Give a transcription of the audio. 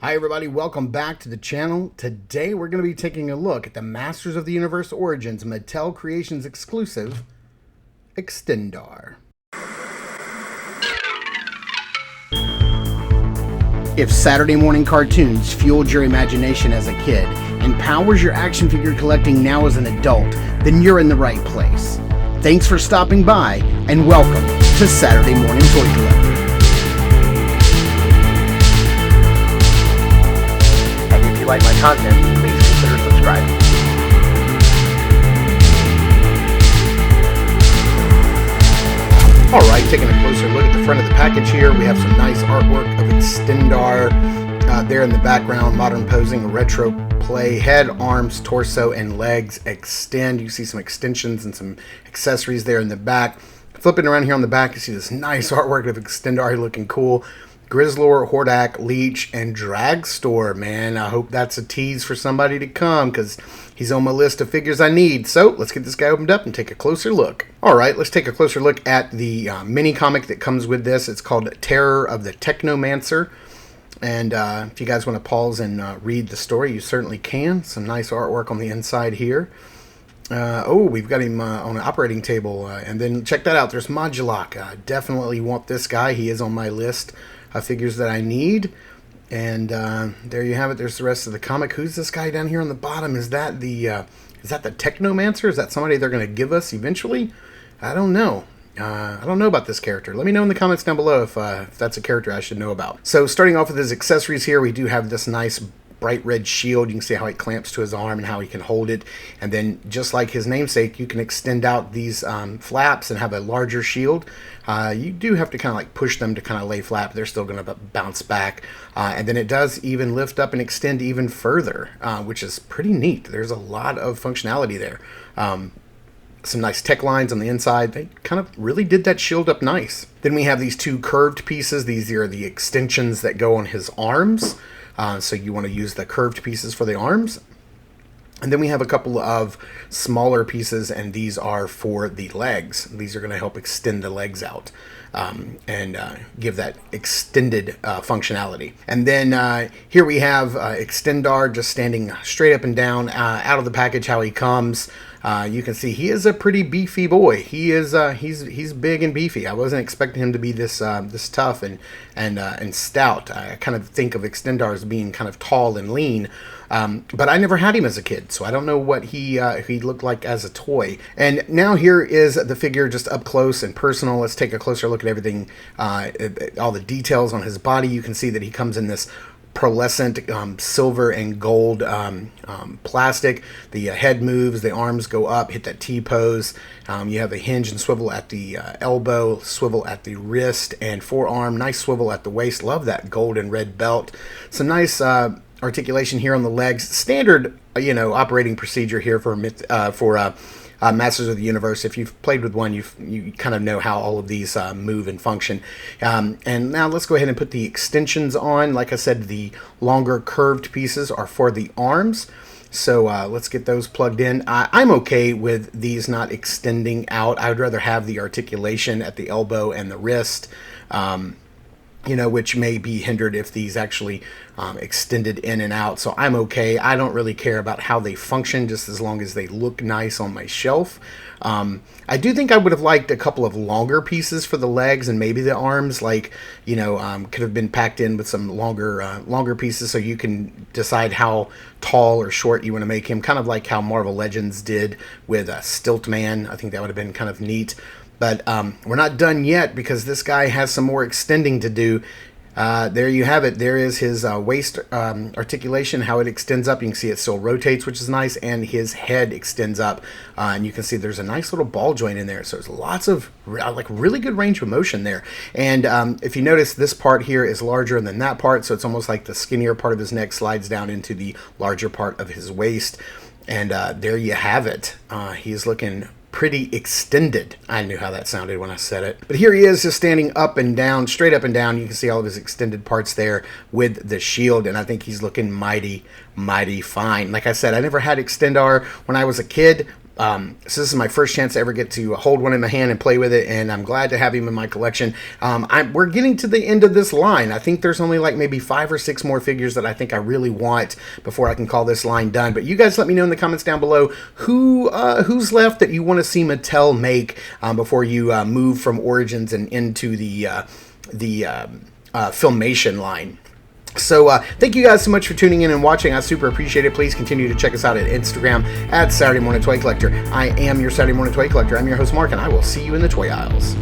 Hi everybody, welcome back to the channel. Today we're going to be taking a look at the Masters of the Universe Origins Mattel Creations Exclusive Extendar. If Saturday morning cartoons fueled your imagination as a kid and powers your action figure collecting now as an adult, then you're in the right place. Thanks for stopping by and welcome to Saturday Morning Toy Collector. If you like my content, please consider subscribing. Alright, taking a closer look at the front of the package here, we have some nice artwork of Extendar there in the background, modern posing, retro play, head, arms, torso, and legs extend. You see some extensions and some accessories there in the back. Flipping around here on the back, you see this nice artwork of Extendar looking cool. Grizzlor, Hordak, Leech, and Dragstore, man. I hope that's a tease for somebody to come because he's on my list of figures I need. So let's get this guy opened up and take a closer look. All right, let's take a closer look at the mini comic that comes with this. It's called Terror of the Technomancer. And if you guys want to pause and read the story, you certainly can. Some nice artwork on the inside here. We've got him on an operating table. And then check that out. There's Modulok. Definitely want this guy. He is on my list of figures that I need. And there you have it. There's the rest of the comic. Who's this guy down here on the bottom? Is that the Technomancer? Is that somebody they're going to give us eventually? I don't know. I don't know about this character. Let me know in the comments down below if that's a character I should know about. So starting off with his accessories here, we do have this nice bright red shield. You can see how it clamps to his arm and how he can hold it. And then just like his namesake, you can extend out these flaps and have a larger shield. You do have to kind of like push them to kind of lay flat, but they're still going to bounce back. And then it does even lift up and extend even further, which is pretty neat. There's a lot of functionality there. Some nice tech lines on the inside. They kind of really did that shield up nice. Then we have these two curved pieces. These are the extensions that go on his arms. So you want to use the curved pieces for the arms. And then we have a couple of smaller pieces, and these are for the legs. These are going to help extend the legs out and give that extended functionality. And then here we have Extendar just standing straight up and down out of the package how he comes. You can see he is a pretty beefy boy. He is he's big and beefy. I wasn't expecting him to be this this tough and stout. I kind of think of Extendar as being kind of tall and lean. But I never had him as a kid, so I don't know what he looked like as a toy. And now here is the figure just up close and personal. Let's take a closer look at everything, all the details on his body. You can see that he comes in this pearlescent silver and gold plastic. The head moves, the arms go up, hit that T-pose. You have a hinge and swivel at the elbow, swivel at the wrist and forearm, nice swivel at the waist. Love that gold and red belt. Some nice articulation here on the legs. Standard, operating procedure here for Masters of the Universe. If you've played with one, you kind of know how all of these move and function. And now let's go ahead and put the extensions on. Like I said, the longer curved pieces are for the arms. So let's get those plugged in. I'm okay with these not extending out. I would rather have the articulation at the elbow and the wrist. Which may be hindered if these actually extended in and out. So I'm okay. I don't really care about how they function, just as long as they look nice on my shelf. I do think I would have liked a couple of longer pieces for the legs and maybe the arms, like, could have been packed in with some longer pieces so you can decide how tall or short you want to make him, kind of like how Marvel Legends did with Stiltman. I think that would have been kind of neat. But we're not done yet because this guy has some more extending to do. There you have it. There is his waist articulation, how it extends up. You can see it still rotates, which is nice, and his head extends up. And you can see there's a nice little ball joint in there. So there's lots of really good range of motion there. And if you notice, this part here is larger than that part, so it's almost like the skinnier part of his neck slides down into the larger part of his waist. And there you have it. He's looking pretty extended. I knew how that sounded when I said it. But here he is just standing up and down, straight up and down. You can see all of his extended parts there with the shield, and I think he's looking mighty fine. Like I said, I never had Extendar when I was a kid. So this is my first chance to ever get to hold one in my hand and play with it, and I'm glad to have him in my collection. We're getting to the end of this line. I think there's only like maybe 5 or 6 more figures that I think I really want before I can call this line done. But you guys let me know in the comments down below who's left that you want to see Mattel make before you move from Origins and into the Filmation line. So thank you guys so much for tuning in and watching. I super appreciate it. Please continue to check us out at Instagram at Saturday Morning Toy Collector. I am your Saturday Morning Toy Collector. I'm your host, Mark, and I will see you in the toy aisles.